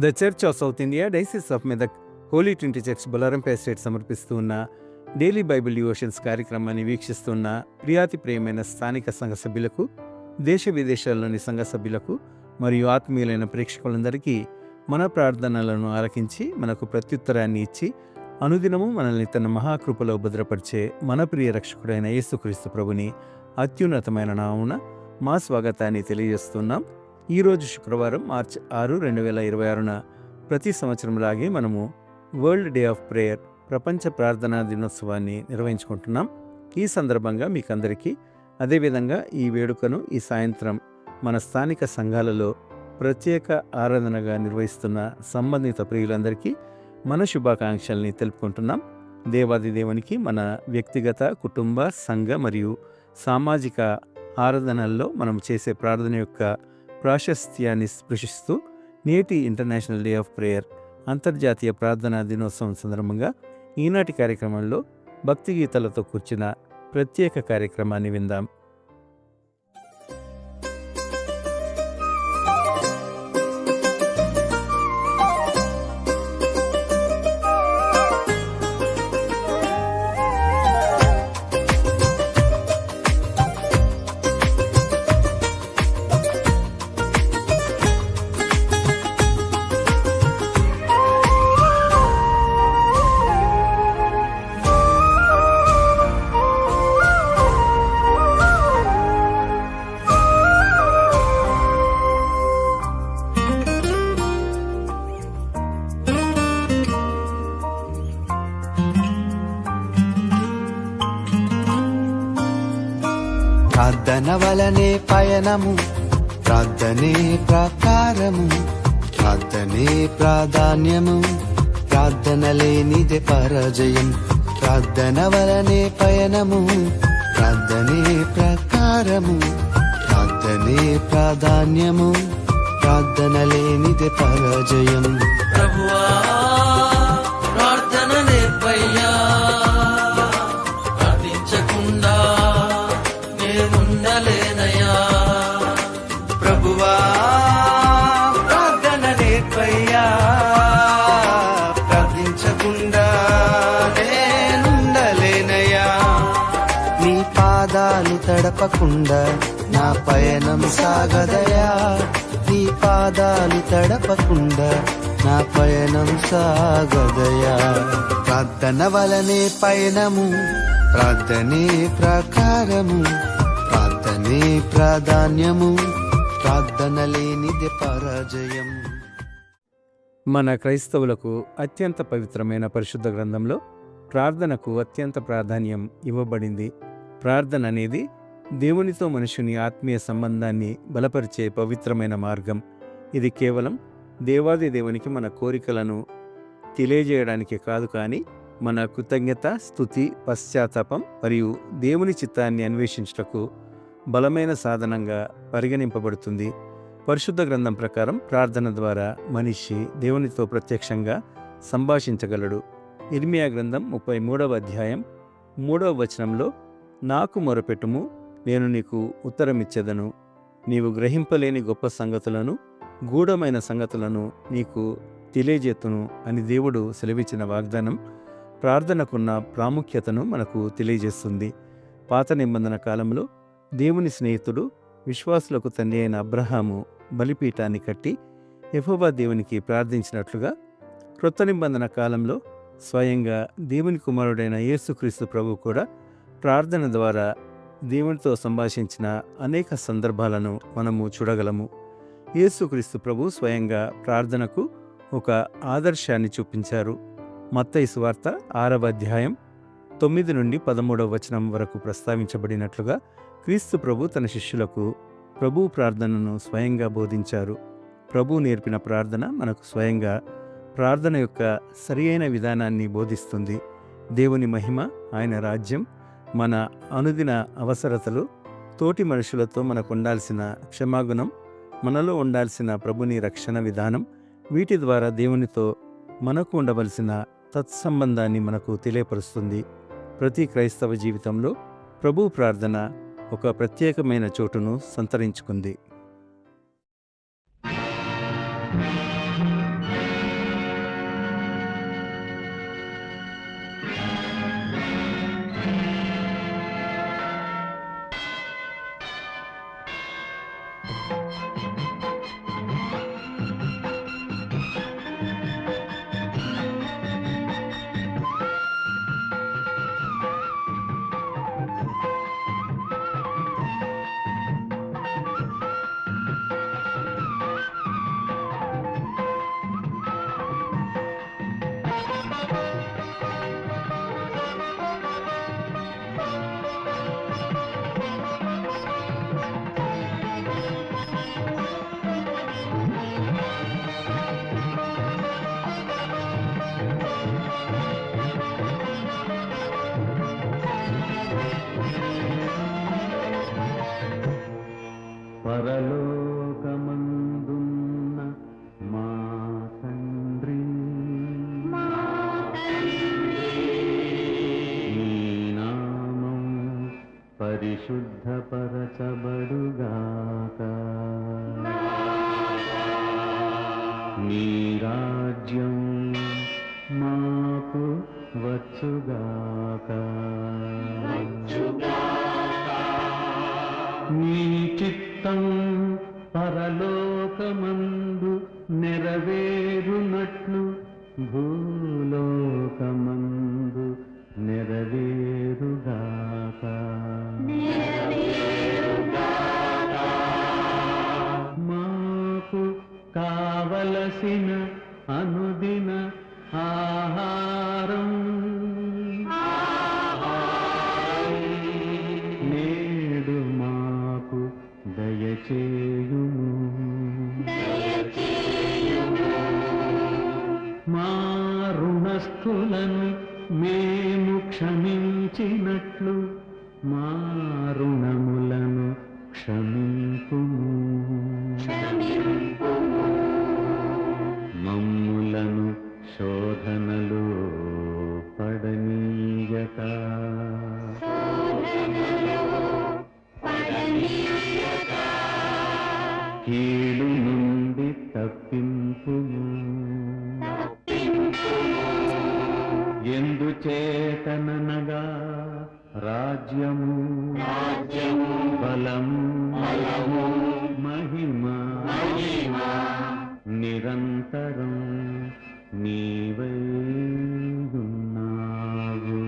The church of South India diocese of Medak holy Trinity church బొలారంపై estate సమర్పిస్తూ ఉన్న daily Bible devotions కార్యక్రమాన్ని వీక్షిస్తున్న ప్రియాతి ప్రియమైన స్థానిక సంఘ సభ్యులకు, దేశ విదేశాల్లోని సంఘ సభ్యులకు మరియు ఆత్మీయులైన ప్రేక్షకులందరికీ మన ప్రార్థనలను ఆలకించి మనకు ప్రత్యుత్తరాన్ని ఇచ్చి అనుదినము మనల్ని తన మహాకృపలో భద్రపరిచే మన ప్రియ రక్షకుడైన యేసుక్రీస్తు ప్రభుని అత్యున్నతమైన నామమున మా స్వాగతాన్ని తెలియజేస్తున్నాం. ఈరోజు శుక్రవారం మార్చి 6, 2026న ప్రతి సంవత్సరంలాగే మనము వరల్డ్ డే ఆఫ్ ప్రేయర్, ప్రపంచ ప్రార్థనా దినోత్సవాన్ని నిర్వహించుకుంటున్నాం. ఈ సందర్భంగా మీకందరికీ, అదేవిధంగా ఈ వేడుకను ఈ సాయంత్రం మన స్థానిక సంఘాలలో ప్రత్యేక ఆరాధనగా నిర్వహిస్తున్న సంబంధిత ప్రియులందరికీ మన శుభాకాంక్షల్ని తెలుపుకుంటున్నాం. దేవాది దేవునికి మన వ్యక్తిగత, కుటుంబ, సంఘ మరియు సామాజిక ఆరాధనల్లో మనం చేసే ప్రార్థన యొక్క ప్రాశస్త్యాన్ని స్పృశిస్తూ నేటి ఇంటర్నేషనల్ డే ఆఫ్ ప్రేయర్, అంతర్జాతీయ ప్రార్థనా దినోత్సవం సందర్భంగా ఈనాటి కార్యక్రమంలో భక్తి గీతాలతో కూర్చిన ప్రత్యేక కార్యక్రమాన్ని విందాం. ప్రార్థన వలనే పయనము, ప్రార్థనే ప్రాకారము, ప్రార్థనే ప్రాధాన్యము, ప్రార్థన లేనిదే పరాజయం. ప్రార్థన వలనే పయనము, ప్రార్థనే ప్రాకారము, ప్రార్థనే ప్రాధాన్యము, ప్రార్థన లేనిదే పరాజయం. ప్రభువా ప్రార్థన నేర్పయ్యా, ప్రార్థించకుండా నేనుండలేనయ్యా. ప్రభువా ప్రార్థన నేర్పయ్యా, ప్రార్థించకుండా నేనుండలేనయ్యా. నీ పాదాలు తడపకుండా నా పయనం సాగదయా, నీ పాదాలు తడపకుండా నా పయనం సాగదయా. ప్రార్థన వలనే పయనము, ప్రార్థనే ప్రాకారము, ప్రార్థనే ప్రాధాన్యము, ప్రార్థన లేనిదే పరాజయం. మన క్రైస్తవులకు అత్యంత పవిత్రమైన పరిశుద్ధ గ్రంథంలో ప్రార్థనకు అత్యంత ప్రాధాన్యం ఇవ్వబడింది. ప్రార్థన అనేది దేవునితో మనుషుని ఆత్మీయ సంబంధాన్ని బలపరిచే పవిత్రమైన మార్గం. ఇది కేవలం దేవాది దేవునికి మన కోరికలను తెలియజేయడానికి కాదు, కానీ మన కృతజ్ఞత, స్తుతి, పశ్చాత్తాపం మరియు దేవుని చిత్తాన్ని అన్వేషించుటకు బలమైన సాధనంగా పరిగణింపబడుతుంది. పరిశుద్ధ గ్రంథం ప్రకారం ప్రార్థన ద్వారా మనిషి దేవునితో ప్రత్యక్షంగా సంభాషించగలడు. ఇర్మియా గ్రంథం 33వ అధ్యాయం 3వ వచనంలో, నాకు మొరపెట్టుము, నేను నీకు ఉత్తరమిచ్చెదను, నీవు గ్రహింపలేని గొప్ప సంగతులను, గూఢమైన సంగతులను నీకు తెలియజేతును అని దేవుడు సెలవిచ్చిన వాగ్దానం ప్రార్థనకున్న ప్రాముఖ్యతను మనకు తెలియజేస్తుంది. పాత నిబంధన కాలంలో దేవుని స్నేహితుడు, విశ్వాసులకు తండ్రి అయిన అబ్రహాము బలిపీఠాన్ని కట్టి యెహోవా దేవునికి ప్రార్థించినట్లుగా, క్రొత్త నిబంధన కాలంలో స్వయంగా దేవుని కుమారుడైన యేసుక్రీస్తు ప్రభు కూడా ప్రార్థన ద్వారా దేవునితో సంభాషించిన అనేక సందర్భాలను మనము చూడగలము. యేసుక్రీస్తు ప్రభు స్వయంగా ప్రార్థనకు ఒక ఆదర్శాన్ని చూపించారు. మత్తయి సువార్త 6వ అధ్యాయం 9 నుండి 13వ వచనం వరకు ప్రస్తావించబడినట్లుగా క్రీస్తు ప్రభు తన శిష్యులకు ప్రభు ప్రార్థనను స్వయంగా బోధించారు. ప్రభు నేర్పిన ప్రార్థన మనకు స్వయంగా ప్రార్థన యొక్క సరియైన విధానాన్ని బోధిస్తుంది. దేవుని మహిమ, ఆయన రాజ్యం, మన అనుదిన అవసరతలు, తోటి మనుషులతో మనకు ఉండాల్సిన క్షమాగుణం, మనలో ఉండాల్సిన ప్రభుని రక్షణ విధానం, వీటి ద్వారా దేవునితో మనకు ఉండవలసిన తత్సంబంధాన్ని మనకు తెలియపరుస్తుంది. ప్రతి క్రైస్తవ జీవితంలో ప్రభు ప్రార్థన ఒక ప్రత్యేకమైన చోటును సంతరించుకుంది. పరిశుద్ధపరచబడుగాక. నీ రాజ్యం మాకు వచ్చుగాక. నీ చిత్తం పరలోకమందు నెరవేరునట్లు భూలోకమందు నెరవేరుగాక. మాకు కావలసిన అనుదిన ఆహారం నేడు మాకు దయచేయుము. మా రుణస్థులను మేము క్షమించినట్లు మా రుణములను క్షమింపుము. మమ్ములను శోధనలో పడనీయక కీడు నుండి తప్పింపుము. ఎందుచేతననగా రాజ్యము బలము మహిమ నిరంతరం నీవై ఉన్నావు.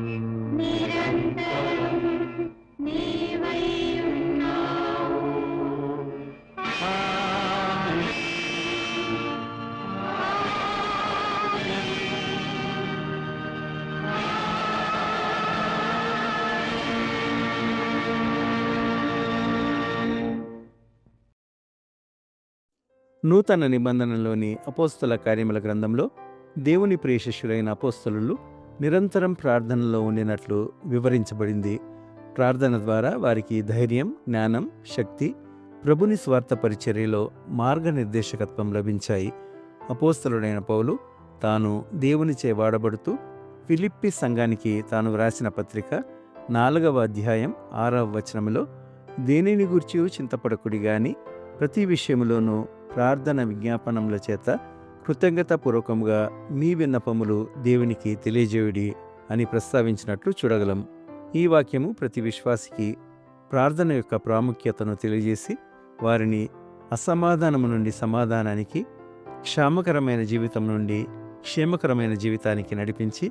నూతన నిబంధనలోని అపోస్తల కార్యముల గ్రంథంలో దేవుని ప్రియ శిష్యులైన అపోస్తలులు నిరంతరం ప్రార్థనలో ఉండినట్లు వివరించబడింది. ప్రార్థన ద్వారా వారికి ధైర్యం, జ్ఞానం, శక్తి, ప్రభుని స్వార్థ పరిచర్యలో మార్గనిర్దేశకత్వం లభించాయి. అపోస్తలుడైన పౌలు తాను దేవునిచే వాడబడుతూ ఫిలిప్పి సంఘానికి తాను వ్రాసిన పత్రిక 4వ అధ్యాయం 6వ వచనములో దేనిని గూర్చి చింతపడకుడి గాని ప్రతి విషయములోనూ ప్రార్థన విజ్ఞాపనముల చేత కృతజ్ఞతాపూర్వకముగా మీ విన్నపములు దేవునికి తెలియజేయుడి అని ప్రస్తావించినట్లు చూడగలం. ఈ వాక్యము ప్రతి విశ్వాసికి ప్రార్థన యొక్క ప్రాముఖ్యతను తెలియజేసి వారిని అసమాధానము నుండి సమాధానానికి, క్షామకరమైన జీవితం నుండి క్షేమకరమైన జీవితానికి నడిపించి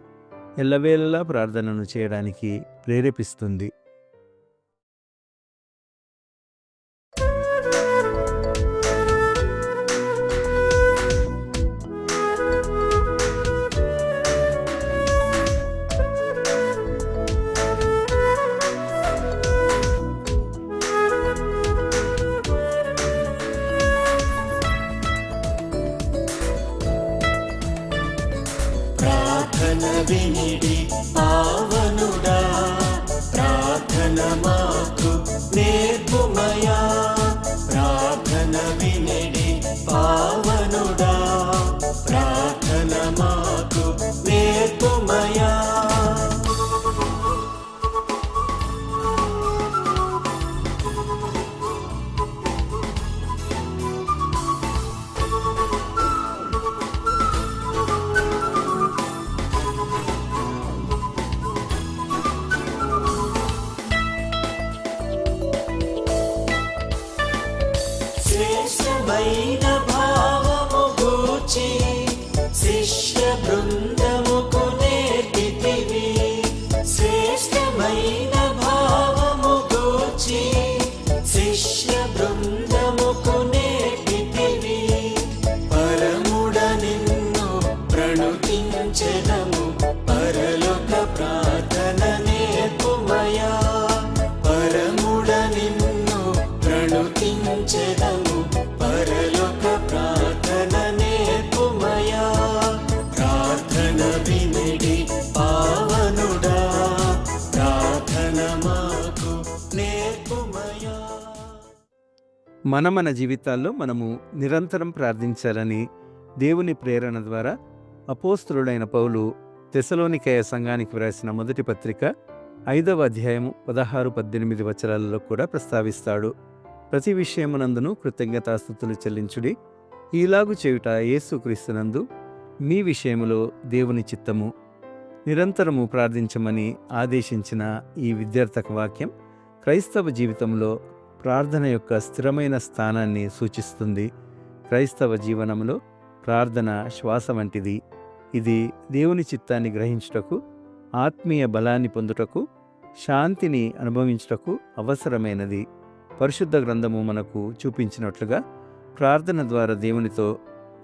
ఎల్లవేళలా ప్రార్థనను చేయడానికి ప్రేరేపిస్తుంది. ప్రార్థన వినిడి పావనుడా, ప్రార్థన మాకు నేర్పుమయా. ప్రార్థన వినిడి పావనుడా, ప్రార్థన మాకు నేర్పుమయా. శ్రేష్టమైన భావము గూర్చి శిష్య బృందముకు నేర్పితివి. శ్రేష్టమైన భావము గూర్చి శిష్య బృందముకు నేర్పితివి. పరముడ నిన్ను ప్రణుతించెదము, పరలోక ప్రార్థన నేర్పుమయా. పరముడ నిన్ను ప్రణుతించెదము, పరలోక ప్రార్థన నేర్పుమయా. ప్రార్థన వినిడి పావనుడా, ప్రార్థన మాకు నేర్పుమయా. మన జీవితాల్లో మనము నిరంతరం ప్రార్థించాలని దేవుని ప్రేరణ ద్వారా అపోస్తలుడైన పౌలు తెసలోనికయ సంఘానికి వ్రాసిన మొదటి పత్రిక 5వ అధ్యాయము 16-18 వచనాలలో కూడా ప్రస్తావిస్తాడు. ప్రతి విషయమునందును కృతజ్ఞతాస్తుతులు చెల్లించుడి, ఈలాగు చేయుట యేసుక్రీస్తునందు మీ విషయములో దేవుని చిత్తము. నిరంతరము ప్రార్థించమని ఆదేశించిన ఈ విద్యార్థక వాక్యం క్రైస్తవ జీవితంలో ప్రార్థన యొక్క స్థిరమైన స్థానాన్ని సూచిస్తుంది. క్రైస్తవ జీవనంలో ప్రార్థన శ్వాస వంటిది. ఇది దేవుని చిత్తాన్ని గ్రహించుటకు, ఆత్మీయ బలాన్ని పొందుటకు, శాంతిని అనుభవించుటకు అవసరమైనది. పరిశుద్ధ గ్రంథము మనకు చూపించినట్లుగా ప్రార్థన ద్వారా దేవునితో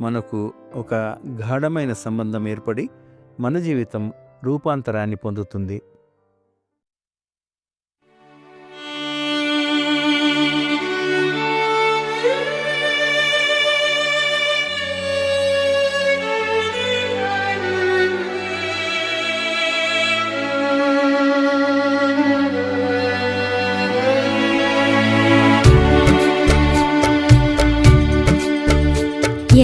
మనకు ఒక గాఢమైన సంబంధం ఏర్పడి మన జీవితం రూపాంతరాన్ని పొందుతుంది.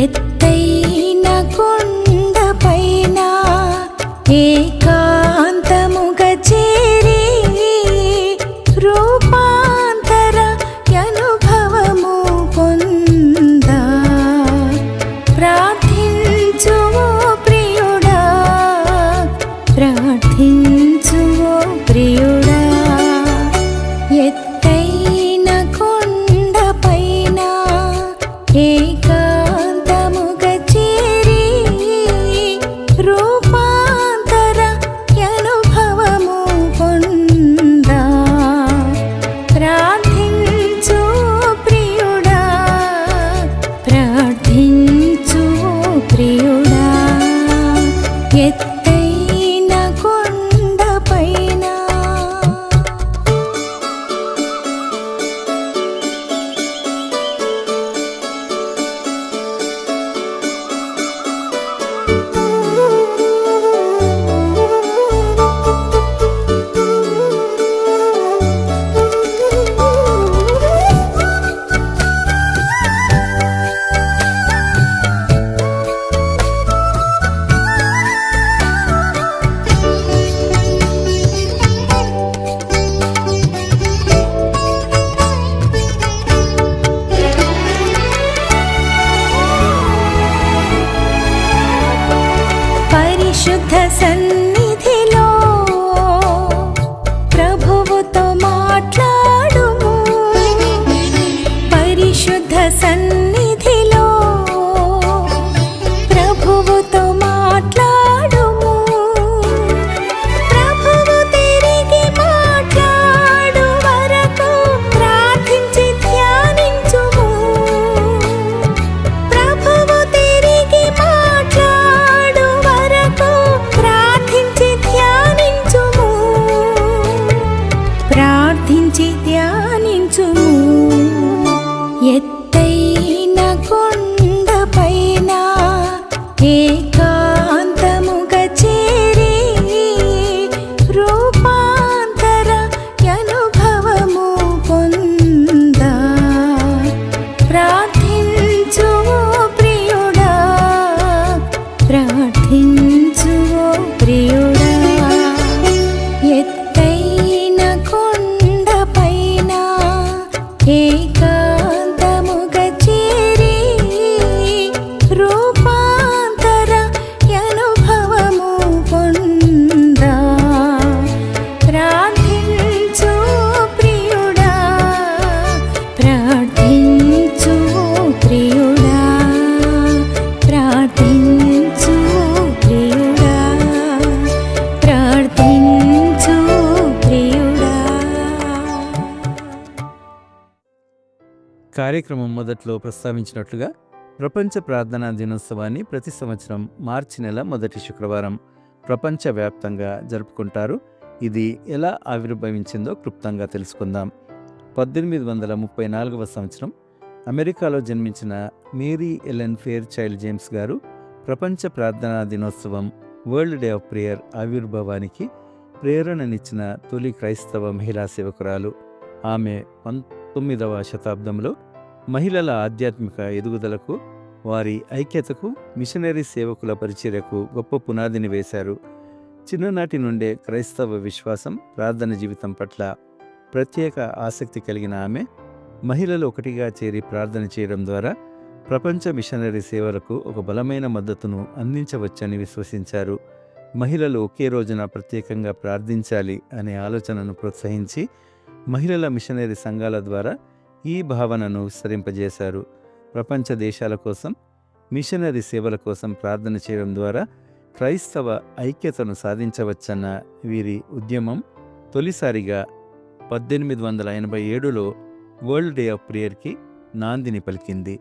ఎత్తైన కొండపైన ఏకాంతముగా చేరి రూపాంతర అనుభవము పొందా ప్రార్థించు ఓ ప్రియుడా, ప్రార్థించు ఓ ప్రియుడా. ఎత్తైన కొండపైన ఏకాంతముగా చేరి రూపాంతర అనుభవము పొందా ప్రార్థించు ప్రియుడా, ప్రార్థించు ప్రియుడా. ఎత్తైన కొండపైన పరిశుద్ధ సన్నిధిలో ప్రభువుతో మాట్లాడుము. పరిశుద్ధ సన్నిధిలో ప్రభువుతో మాట్లాడుము. ప్రభువు తిరిగి మాట్లాడు వరకు ప్రార్థించి ధ్యానించుము. ప్రభువు తిరిగి మాట్లాడు వరకు ప్రార్థించి ధ్యానించుము. ప్రార్థించి ధ్యానించుము. ఎత్తైన కొండపైన ఏకాంతముగా చేరి రూపాంతర అనుభవము పొందా ప్రార్థించు ప్రియుడా, ప్రార్థించు ప్రియుడా. ఎత్తైన కొండపైన ఏకాంతముగా చేరి రూపాంతర అనుభవము పొందా ప్రార్థించు ప్రియుడా, ప్రార్థించు ప్రియుడా, ప్రార్థించు ప్రియుడా, ప్రార్థించు ప్రియుడా. కార్యక్రమం మొదట్లో ప్రస్తావించినట్లుగా ప్రపంచ ప్రార్థనా దినోత్సవాన్ని ప్రతి సంవత్సరం మార్చి నెల మొదటి శుక్రవారం ప్రపంచవ్యాప్తంగా జరుపుకుంటారు. ఇది ఎలా ఆవిర్భవించిందో క్లుప్తంగా తెలుసుకుందాం. 1834వ సంవత్సరం అమెరికాలో జన్మించిన Mary Ellen Fairchild James గారు ప్రపంచ ప్రార్థనా దినోత్సవం వరల్డ్ డే ఆఫ్ ప్రేయర్ ఆవిర్భావానికి ప్రేరణనిచ్చిన తొలి క్రైస్తవ మహిళా సేవకురాలు. ఆమె 19వ శతాబ్దంలో మహిళల ఆధ్యాత్మిక ఎదుగుదలకు, వారి ఐక్యతకు, మిషనరీ సేవకుల పరిచర్యకు గొప్ప పునాదిని వేశారు. చిన్ననాటి నుండే క్రైస్తవ విశ్వాసం, ప్రార్థన జీవితం పట్ల ప్రత్యేక ఆసక్తి కలిగిన ఆమె మహిళలు ఒకటిగా చేరి ప్రార్థన చేయడం ద్వారా ప్రపంచ మిషనరీ సేవలకు ఒక బలమైన మద్దతును అందించవచ్చని విశ్వసించారు. మహిళలు ఒకే రోజున ప్రత్యేకంగా ప్రార్థించాలి అనే ఆలోచనను ప్రోత్సహించి మహిళల మిషనరీ సంఘాల ద్వారా ఈ భావనను విస్తరింపజేశారు. ప్రపంచ దేశాల కోసం మిషనరీ సేవల కోసం ప్రార్థన చేయడం ద్వారా క్రైస్తవ ఐక్యతను సాధించవచ్చన్న వీరి ఉద్యమం తొలిసారిగా 1887లో వరల్డ్ డే ఆఫ్ ప్రేయర్కి నాందిని పలికింది.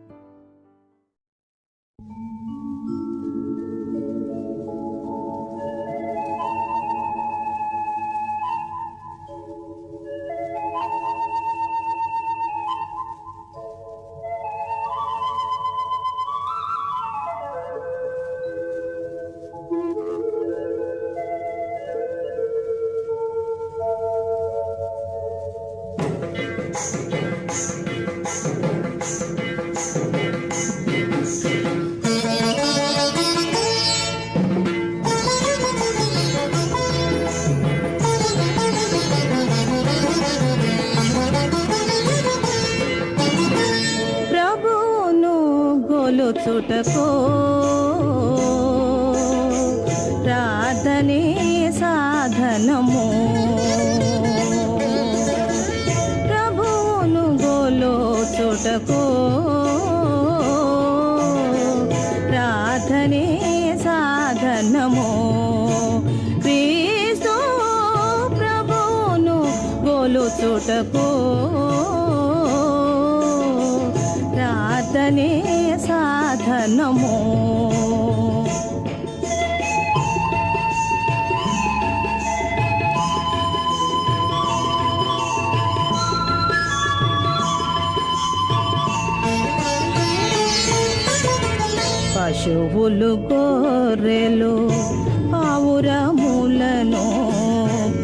ప్రభువును గొలుచుటకో ప్రార్థనే సాధనము. ప్రభువును గొలుచుటకో ప్రార్థనే సాధనము. క్రీస్తు ప్రభువును గొలుచుటకో ప్రార్థనే సాధనము. పశువులు గొర్రెలు పావురములను,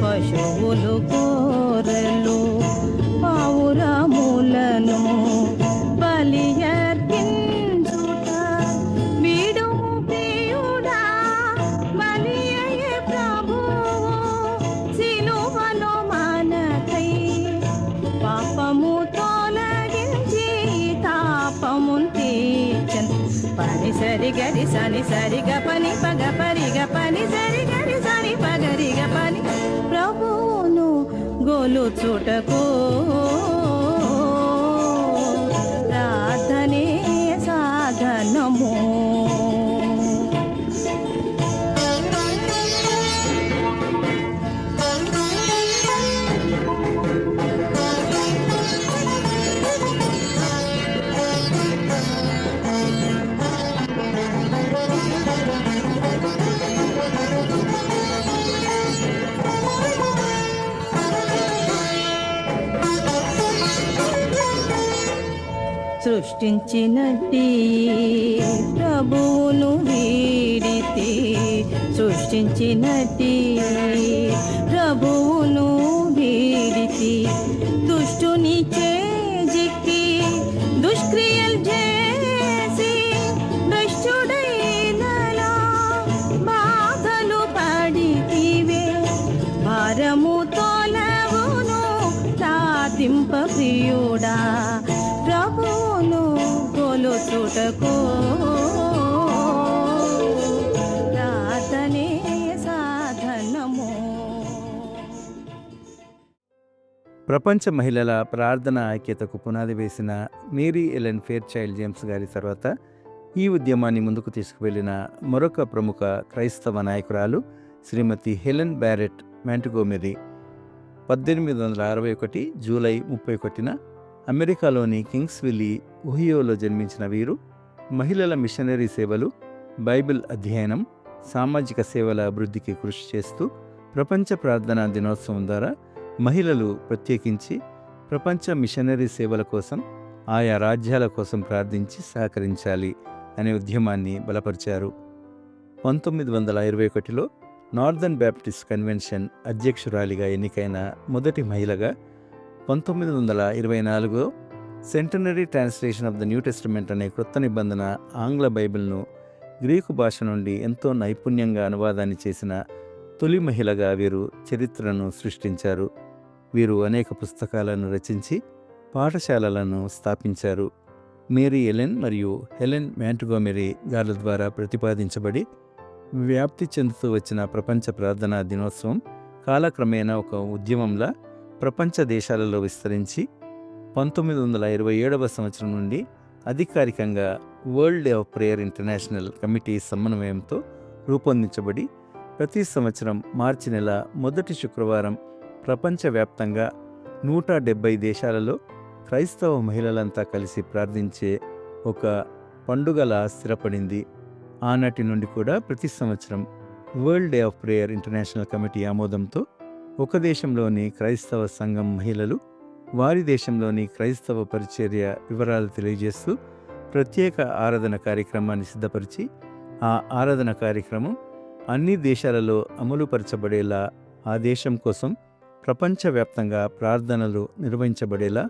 పశువులు గొర్రెలు పావురములను బలియర్పించుట విడుము ప్రియుడా. బలియయే ప్రభువు సిలువలో మనకై పాపము తొలగించి తాపమును తీర్చెను. పని సరి గరి సని సరిగ పని పగ పరిగ పని సరి గరి సని పగరిగ పని. ప్రభువును గొలుచుటకో ప్రార్థనే సాధనము. సృష్టించినట్టి ప్రభువును వీడితే, సృష్టించినట్టి ప్రభువును వీడితే దుష్టుని చేజిక్కి దుష్క్రియలు చేసి దుష్టుడైనలా బాధలు పడితివే. భారము తొలవును సాధింప ప్రియుడా. ప్రభువును గొలుచుటకో ప్రార్థనే సాధనము. ప్రపంచ మహిళల ప్రార్థన ఐక్యతకు పునాది వేసిన మేరీ ఎలెన్ ఫెయిర్చైల్డ్ జేమ్స్ గారి తర్వాత ఈ ఉద్యమాన్ని ముందుకు తీసుకువెళ్లిన మరొక ప్రముఖ క్రైస్తవ నాయకురాలు శ్రీమతి హెలెన్ బ్యారెట్ మాంటిగోమెరీ. 1861 జూలై 31న అమెరికాలోని కింగ్స్విల్లీ, ఒహియోలో జన్మించిన వీరు మహిళల మిషనరీ సేవలు, బైబిల్ అధ్యయనం, సామాజిక సేవల అభివృద్ధికి కృషి చేస్తూ ప్రపంచ ప్రార్థనా దినోత్సవం ద్వారా మహిళలు ప్రత్యేకించి ప్రపంచ మిషనరీ సేవల కోసం ఆయా రాజ్యాల కోసం ప్రార్థించి సహకరించాలి అనే ఉద్యమాన్ని బలపరిచారు. 1921లో నార్దర్న్ బ్యాప్టిస్ట్ కన్వెన్షన్ అధ్యక్షురాలిగా ఎన్నికైన మొదటి మహిళగా 1924 centenary translation of the new testament అనే క్రొత్త నిబంధన ఆంగ్ల బైబిల్ను గ్రీకు భాష నుండి ఎంతో నైపుణ్యంగా అనువాదాన్ని చేసిన తొలి మహిళగా వీరు చరిత్రను సృష్టించారు. వీరు అనేక పుస్తకాలను రచించి పాఠశాలలను స్థాపించారు. మేరీ ఎలెన్ మరియు హెలెన్ మ్యాంట్గోమెరీ గార్ల ద్వారా ప్రతిపాదించబడి వ్యాప్తి చెందుతూ వచ్చిన ప్రపంచ ప్రార్థనా దినోత్సవం కాలక్రమేణా ఒక ఉద్యమంలా ప్రపంచ దేశాలలో విస్తరించి 1927వ సంవత్సరం నుండి అధికారికంగా world day of prayer international committee సమన్వయంతో రూపొందించబడి ప్రతి సంవత్సరం మార్చి నెల మొదటి శుక్రవారం ప్రపంచవ్యాప్తంగా 170 దేశాలలో క్రైస్తవ మహిళలంతా కలిసి ప్రార్థించే ఒక పండుగలా స్థిరపడింది. ఆనాటి నుండి కూడా ప్రతి సంవత్సరం world day of prayer international committee ఆమోదంతో ఒక దేశంలోని క్రైస్తవ సంఘం మహిళలు వారి దేశంలోని క్రైస్తవ పరిచర్య వివరాలు తెలియజేస్తూ ప్రత్యేక ఆరాధన కార్యక్రమాన్ని సిద్ధపరిచి ఆ ఆరాధన కార్యక్రమం అన్ని దేశాలలో అమలుపరచబడేలా, ఆ దేశం కోసం ప్రపంచవ్యాప్తంగా ప్రార్థనలు నిర్వహించబడేలా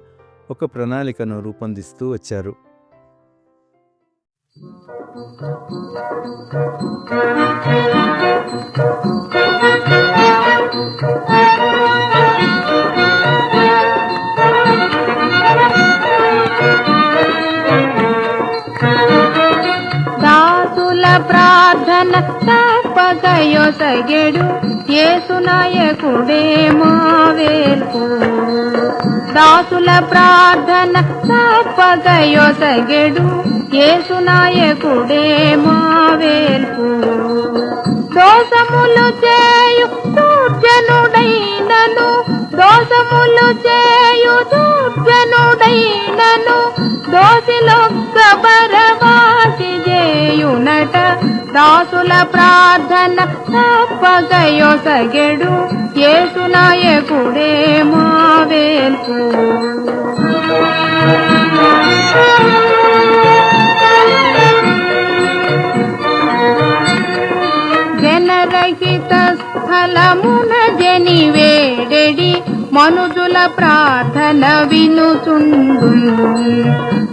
ఒక ప్రణాళికను రూపొందిస్తూ వచ్చారు. దాసుల ప్రార్థన తప్పకయొసగెడు యేసునాయకుడే మా వేల్పు. దాసుల ప్రార్థన తప్పకయొసగెడు యేసునాయకుడే మా వేల్పు. దోషములు చేయు దుర్జనుడైనను, దోషములు చేయు దుర్జనుడైనను దోషిలొక్క బరవాసి చేయునట. దాసుల ప్రార్థన తప్పకయొసగెడు యేసునాయకుడే మా వేల్పు. జనరహిత స్థలమున జని వేడెడి మనుజుల ప్రార్థన వినుచుండు.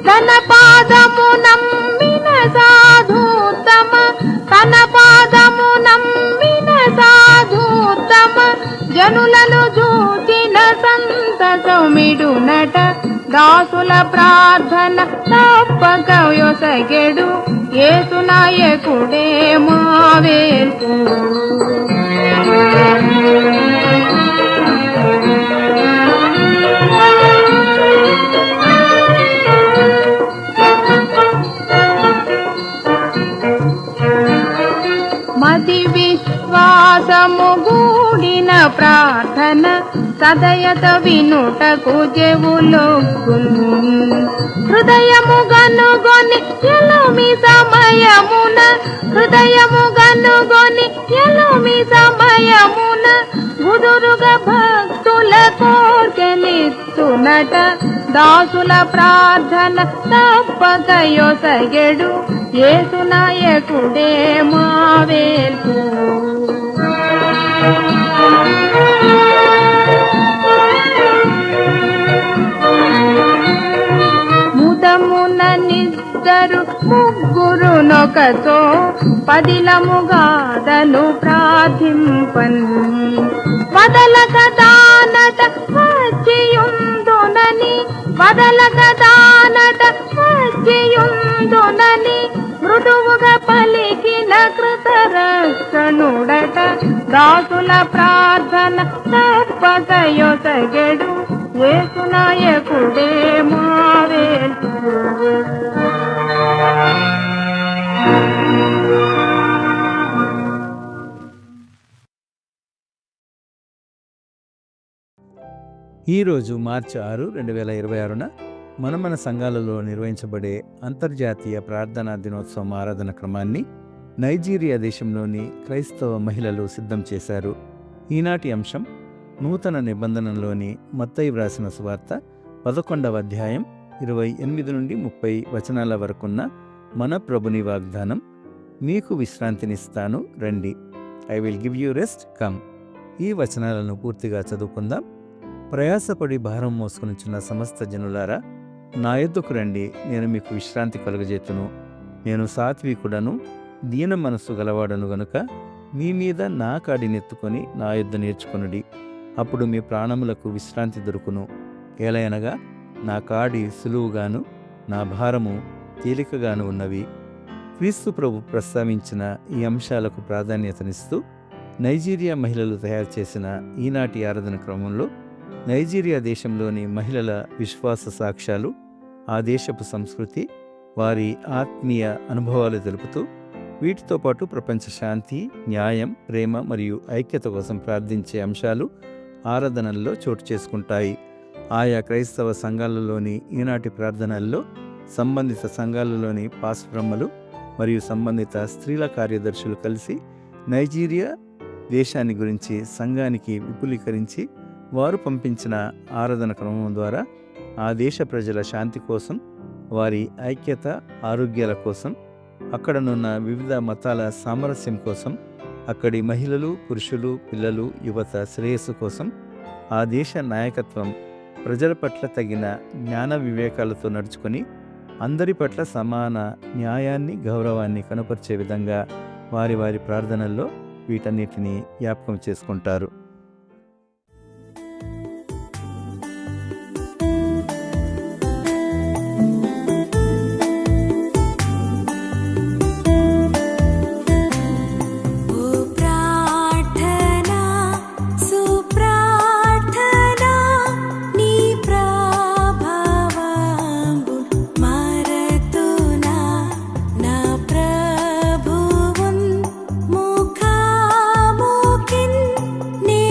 తన పాదము నమ్మిన సాధుతమ, తన పాదము నమ్మిన సాధుతమ జనులను చూచిన సంతసమిడునట. దాసుల ప్రార్థన తప్పకయొసగెడు యేసునాయకుడే మా వేల్పు. మది విశ్వాసము గూడిన ప్రార్థన సదయత వినుటకు చెవులొగ్గును. హృదయము గనుగొని ఎలుమి సమయమున, హృదయము గనుగొని ఎలుమి సమయమున గుదురుగా భక్తుల కోర్కెనిత్తునట. దాసుల ప్రార్థన తప్పకయొసగెడు యేసునాయకుడే మా వేల్పు. ముదమున నిద్దరు ముగ్గురునొకతో పదిలముగాదను ప్రార్థింపన్. వదలక దానట వచ్చియుందునని, వదలక దానట వచ్చియుందునని మృదువుగా పలికిన కృతరక్షణుడట. దాసుల ప్రార్థన తప్పకయొసగెడు యేసునాయకుడే మా వేల్పు. ఈరోజు మార్చి 6, 2026న మన సంఘాలలో నిర్వహించబడే అంతర్జాతీయ ప్రార్థనా దినోత్సవం ఆరాధన క్రమాన్ని నైజీరియా దేశంలోని క్రైస్తవ మహిళలు సిద్ధం చేశారు. ఈనాటి అంశం నూతన నిబంధనలోని మత్తయి వ్రాసిన సువార్త 11వ అధ్యాయం 28 నుండి 30 వచనాల వరకున్న మన ప్రభుని వాగ్దానం. మీకు విశ్రాంతినిస్తాను, రండి. I will give you rest, come. ఈ వచనాలను పూర్తిగా చదువుకుందాం. ప్రయాసపడి భారం మోసుకొనిచున్న సమస్త జనులారా, నా యొద్దకు రండి, నేను మీకు విశ్రాంతి కలుగజేతును. నేను సాత్వికుడను, దీన మనస్సు గలవాడను గనుక మీ మీద నా కాడినెత్తుకొని నా యుద్ధ నేర్చుకొనుడి, అప్పుడు మీ ప్రాణములకు విశ్రాంతి దొరుకును. ఏలయనగా నా కాడి సులువుగాను నా భారము తేలికగాను ఉన్నవి. క్రీస్తు ప్రభు ప్రస్తావించిన ఈ అంశాలకు ప్రాధాన్యతనిస్తూ నైజీరియా మహిళలు తయారు చేసిన ఈనాటి ఆరాధన క్రమంలో నైజీరియా దేశంలోని మహిళల విశ్వాస సాక్ష్యాలు, ఆ దేశపు సంస్కృతి, వారి ఆత్మీయ అనుభవాలు తెలుపుతూ వీటితో పాటు ప్రపంచ శాంతి, న్యాయం, ప్రేమ మరియు ఐక్యత కోసం ప్రార్థించే అంశాలు ఆరాధనల్లో చోటు చేసుకుంటాయి. ఆయా క్రైస్తవ సంఘాలలోని ఈనాటి ప్రార్థనల్లో సంబంధిత సంఘాలలోని పాస్బ్రహ్మలు మరియు సంబంధిత స్త్రీల కార్యదర్శులు కలిసి నైజీరియా దేశాన్ని గురించి సంఘానికి విపులీకరించి వారు పంపించిన ఆరాధన క్రమం ద్వారా ఆ దేశ ప్రజల శాంతి కోసం, వారి ఐక్యత, ఆరోగ్యాల కోసం, అక్కడనున్న వివిధ మతాల సామరస్యం కోసం, అక్కడి మహిళలు, పురుషులు, పిల్లలు, యువత శ్రేయస్సు కోసం ఆ దేశ నాయకత్వం ప్రజల పట్ల తగిన జ్ఞాన వివేకాలతో నడుచుకొని అందరి పట్ల సమాన న్యాయాన్ని, గౌరవాన్ని కనపరిచే విధంగా వారి వారి ప్రార్థనల్లో వీటన్నిటిని జ్ఞాపకం చేసుకుంటారు. నీ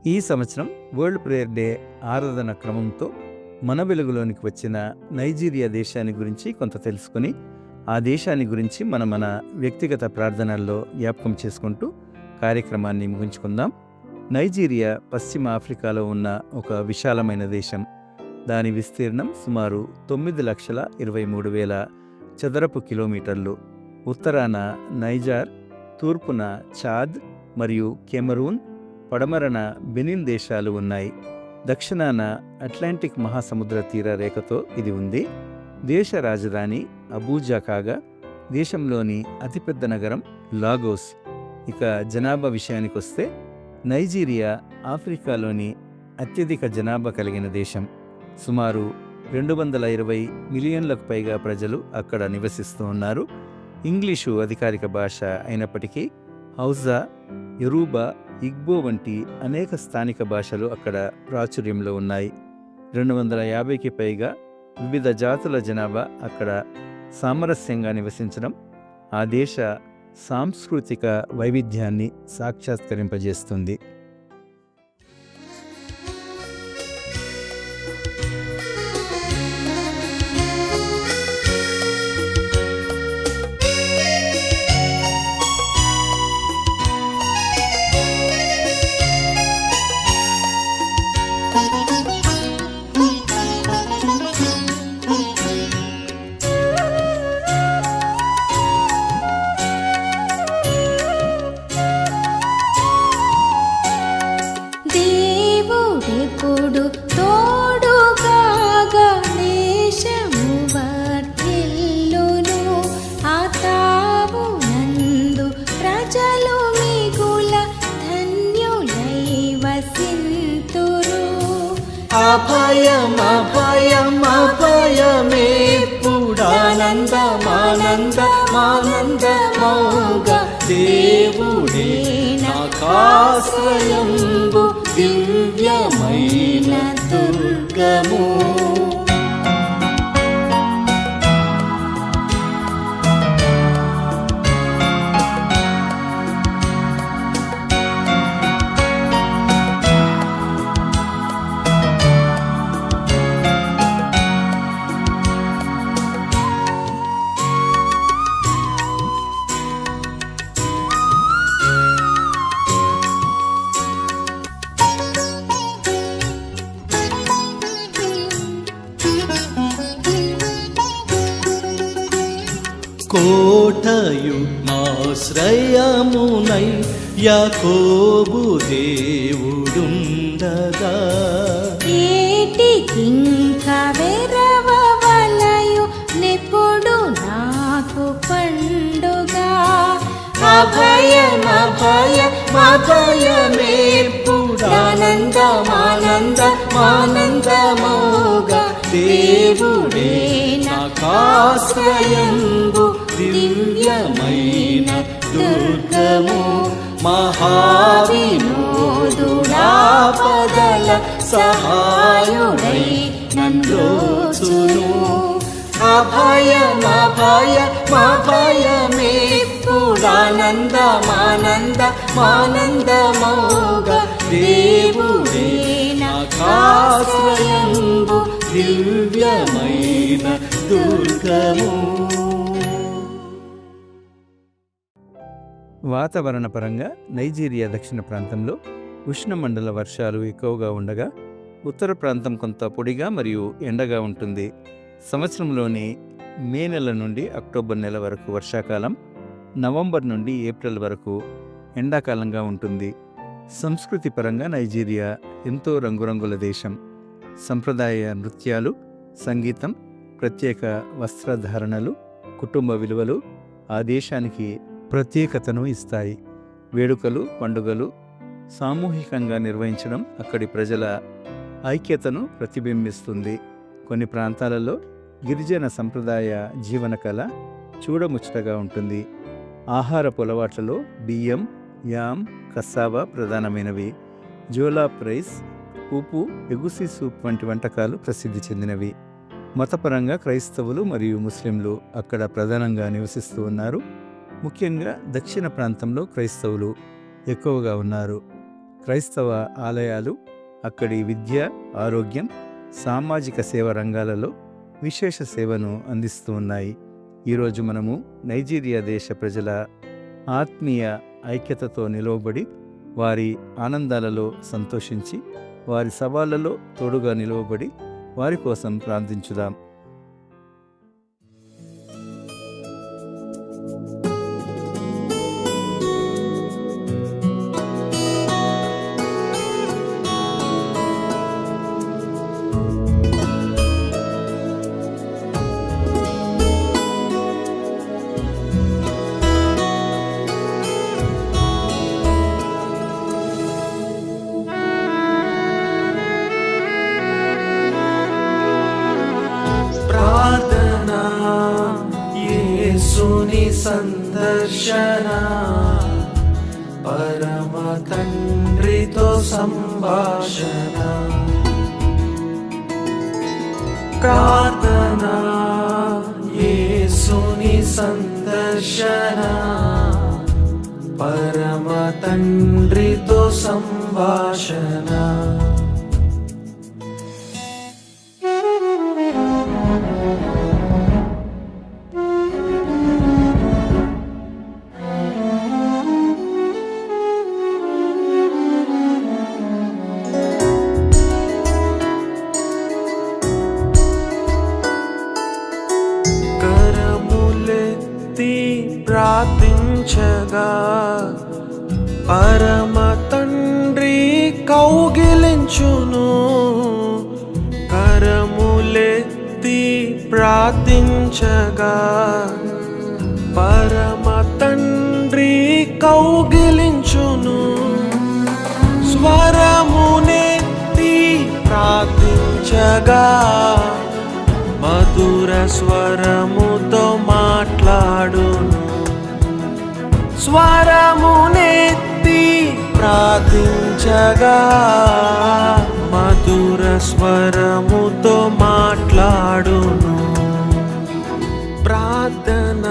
ఈ సంవత్సరం వరల్డ్ ప్రేయర్ డే ఆరాధన క్రమంతో మన వెలుగులోనికి వచ్చిన నైజీరియా దేశాన్ని గురించి కొంత తెలుసుకొని ఆ దేశాన్ని గురించి మన వ్యక్తిగత ప్రార్థనల్లో జ్ఞాపకం చేసుకుంటూ కార్యక్రమాన్ని ముగించుకుందాం. నైజీరియా పశ్చిమ ఆఫ్రికాలో ఉన్న ఒక విశాలమైన దేశం. దాని విస్తీర్ణం సుమారు 9,23,000 చదరపు కిలోమీటర్లు. ఉత్తరాన నైజార్, తూర్పున చాద్ మరియు కెమరూన్, పడమరన బెనిన్ దేశాలు ఉన్నాయి. దక్షిణాన అట్లాంటిక్ మహాసముద్ర తీర రేఖతో ఇది ఉంది. దేశ రాజధాని అబూజా కాగా దేశంలోని అతిపెద్ద నగరం లాగోస్. ఇక జనాభా విషయానికి వస్తే నైజీరియా ఆఫ్రికాలోని అత్యధిక జనాభా కలిగిన దేశం. సుమారు 220 మిలియన్లకు పైగా ప్రజలు అక్కడ నివసిస్తూ ఉన్నారు. ఇంగ్లీషు అధికారిక భాష అయినప్పటికీ హౌజా, యరూబా, ఇగ్బో వంటి అనేక స్థానిక భాషలు అక్కడ ప్రాచుర్యంలో ఉన్నాయి. 250కి పైగా వివిధ జాతుల జనాభా అక్కడ సామరస్యంగా నివసించడం ఆ దేశ సాంస్కృతిక వైవిధ్యాన్ని సాక్షాత్కరింపజేస్తుంది. దేవుడెప్పుడు తోడుగాగా దేశము వర్ధిల్లును. ఆ తావునందు ప్రజలు మిగుల ధన్యులై వసింతురు. అభయమభయమభయమేపుడానందమానందమానందమౌగా దేవుడే నాకాశ్రయంబు దివ్యమైన దుర్గము. కోటయు ఆశ్రయమునై యాకోబు దేవుడుండగా ఏటికింక వెరవవలయు నెప్పుడు నాకు పండుగ. అభయమభయమభయమేపుడానందమానందమానందమౌగా దేవుడే నాకాశ్రయంబు దివ్యమైన దుర్గము. మహావినోదుడాపదల సహాయుడై నందోచును. అభయమభయమభయమేపుడానందమానందమానందమౌగా దేవుడే నాకాశ్రయంబు దివ్యమైన దుర్గము. వాతావరణ పరంగా నైజీరియా దక్షిణ ప్రాంతంలో ఉష్ణమండల వర్షాలు ఎక్కువగా ఉండగా ఉత్తర ప్రాంతం కొంత పొడిగా మరియు ఎండగా ఉంటుంది. సంవత్సరంలోని మే నెల నుండి అక్టోబర్ నెల వరకు వర్షాకాలం, నవంబర్ నుండి ఏప్రిల్ వరకు ఎండాకాలంగా ఉంటుంది. సంస్కృతి పరంగా నైజీరియా ఎంతో రంగురంగుల దేశం. సంప్రదాయ నృత్యాలు, సంగీతం, ప్రత్యేక వస్త్రధారణలు, కుటుంబ విలువలు ఆ దేశానికి ప్రత్యేకతను ఇస్తాయి. వేడుకలు, పండుగలు సామూహికంగా నిర్వహించడం అక్కడి ప్రజల ఐక్యతను ప్రతిబింబిస్తుంది. కొన్ని ప్రాంతాలలో గిరిజన సంప్రదాయ జీవన కళ చూడముచ్చటగా ఉంటుంది. ఆహారపు అలవాట్లలో బియ్యం, యామ్, కస్సావా ప్రధానమైనవి. జోలాప్ రైస్, ఉప్పు, ఎగుసి సూప్ వంటి వంటకాలు ప్రసిద్ధి చెందినవి. మతపరంగా క్రైస్తవులు మరియు ముస్లింలు అక్కడ ప్రధానంగా నివసిస్తూ ఉన్నారు. ముఖ్యంగా దక్షిణ ప్రాంతంలో క్రైస్తవులు ఎక్కువగా ఉన్నారు. క్రైస్తవ ఆలయాలు అక్కడి విద్య, ఆరోగ్యం, సామాజిక సేవ రంగాలలో విశేష సేవను అందిస్తూ ఉన్నాయి. ఈరోజు మనము నైజీరియా దేశ ప్రజల ఆత్మీయ ఐక్యతతో నిలవబడి వారి ఆనందాలలో సంతోషించి వారి సవాళ్లలో తోడుగా నిలవబడి వారి కోసం ప్రార్థించుదాం. ప్రార్థనా యేసుని సందర్శన, పరమ తండ్రితో సంభాషణ. ప్రార్థనా యేసుని సందర్శన, పరమ తండ్రితో సంభాషణ. కరములెత్తి ప్రార్థించగా పరమ తండ్రి కౌగిలించును. కరములెత్తి ప్రార్థించగా పరమ తండ్రి కౌగిలించును. స్వరమునెత్తి ప్రార్థించగా మధుర స్వరముతో మాట్లాడును. స్వరమునెత్తి ప్రార్థించగా మధుర స్వరముతో మాట్లాడును. ప్రార్థన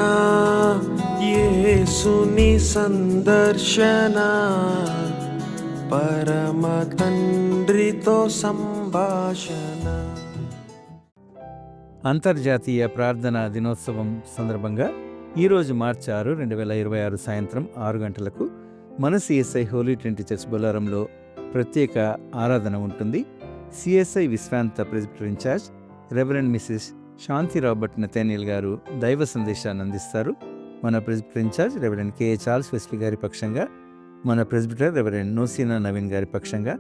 యేసుని సందర్శన, పరమ తండ్రితో సంభాషణ. అంతర్జాతీయ ప్రార్థనా దినోత్సవం సందర్భంగా ఈరోజు మార్చి 6, 2026 సాయంత్రం 6 గంటలకు మన సిఎస్ఐ హోలీ ట్రినిటీ చర్చ్ బొల్లారంలో ప్రత్యేక ఆరాధన ఉంటుంది. సిఎస్ఐ విశ్రాంత president in charge reverend Mrs Shanti Robert Nathaniel గారు దైవ సందేశాన్ని అందిస్తారు. మన president in charge reverend K Charles Wesley గారి పక్షంగా, మన ప్రెసిడెంటర్ రెవరెండ్ నోసీనా నవీన్ గారి పక్షంగా,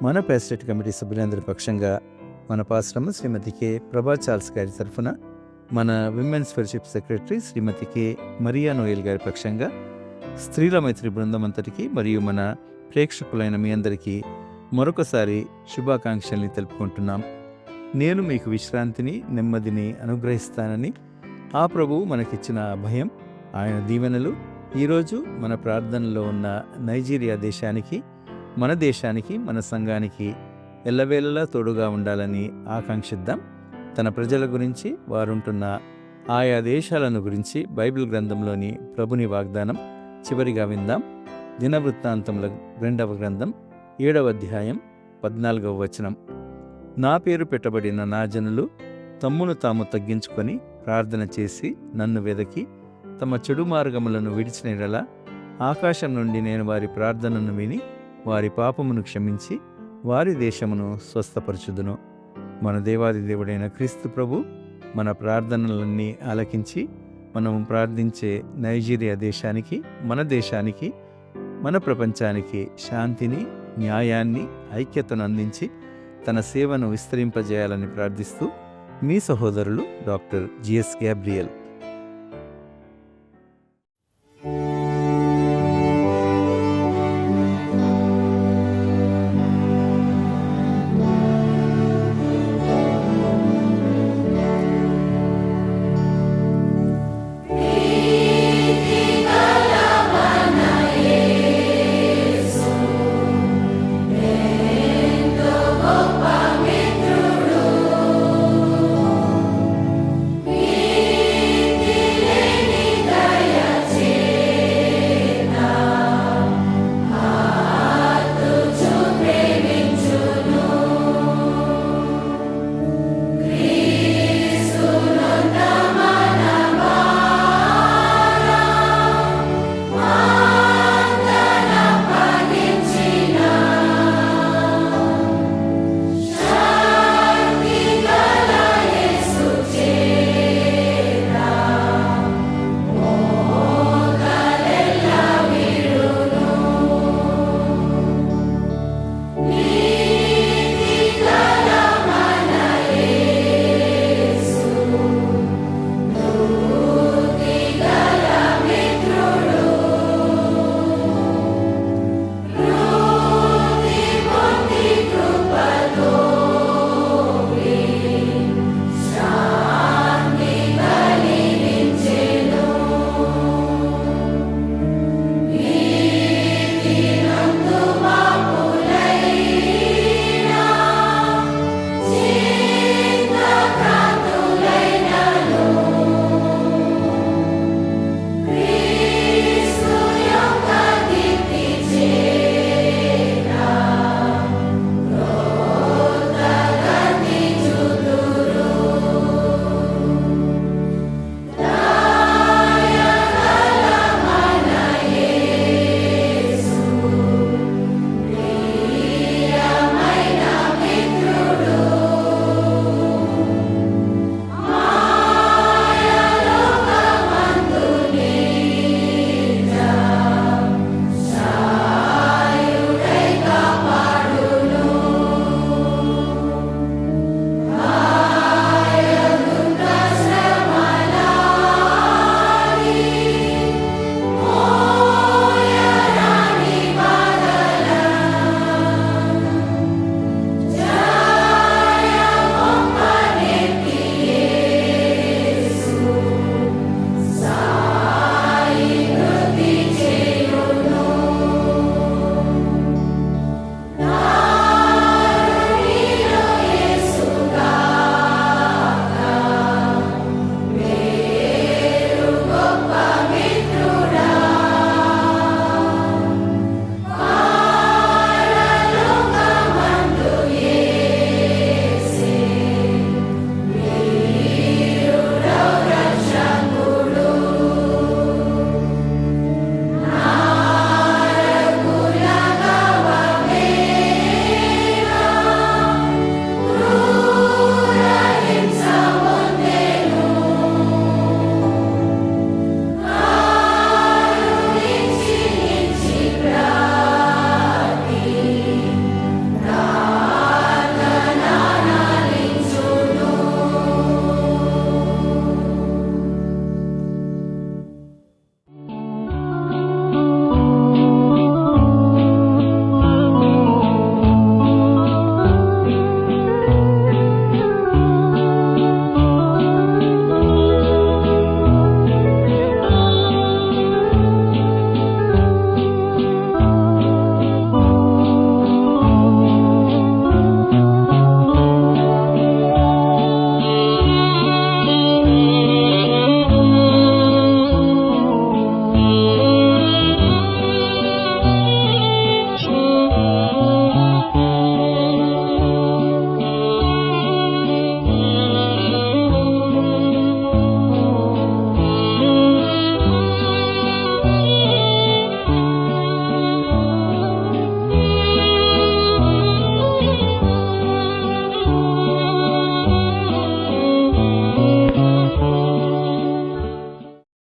మన ప్రెసిడెంట్ కమిటీ సభ్యులందరి పక్షంగా, మన పాస్టరమ్మ శ్రీమతి కె ప్రభా చార్ల్స్ గారి తరఫున, మన విమెన్స్ ఫెలోషిప్ సెక్రటరీ శ్రీమతి కె మరియా నోయల్ గారి పక్షంగా, స్త్రీల మైత్రి బృందం అంతటికి మరియు మన ప్రేక్షకులైన మీ అందరికీ మరొకసారి శుభాకాంక్షల్ని తెలుపుకుంటున్నాం. నేను మీకు విశ్రాంతిని, నెమ్మదిని అనుగ్రహిస్తానని ఆ ప్రభువు మనకిచ్చిన అభయం, ఆయన దీవెనలు ఈరోజు మన ప్రార్థనలో ఉన్న నైజీరియా దేశానికి, మన దేశానికి, మన సంఘానికి ఎల్లవేళలా తోడుగా ఉండాలని ఆకాంక్షిద్దాం. తన ప్రజల గురించి, వారుంటున్న ఆయా దేశాలను గురించి బైబిల్ గ్రంథంలోని ప్రభుని వాగ్దానం చివరిగా విందాం. దినవృత్తాంతముల 2వ గ్రంథం 7వ అధ్యాయం 14వ వచనం. నా పేరు పెట్టబడిన నా జనులు తమ్మును తాము తగ్గించుకొని ప్రార్థన చేసి నన్ను వెదకి తమ చెడు మార్గములను విడిచిన యెడల ఆకాశం నుండి నేను వారి ప్రార్థనను విని వారి పాపమును క్షమించి వారి దేశమును స్వస్థపరచుదును. మన దేవాది దేవుడైన క్రీస్తు ప్రభు మన ప్రార్థనలన్నీ ఆలకించి మనము ప్రార్థించే నైజీరియా దేశానికి, మన దేశానికి, మన ప్రపంచానికి శాంతిని, న్యాయాన్ని, ఐక్యతను అందించి తన సేవను విస్తరింపజేయాలని ప్రార్థిస్తూ మీ సహోదరులు డాక్టర్ జిఎస్ గ్యాబ్రియల్.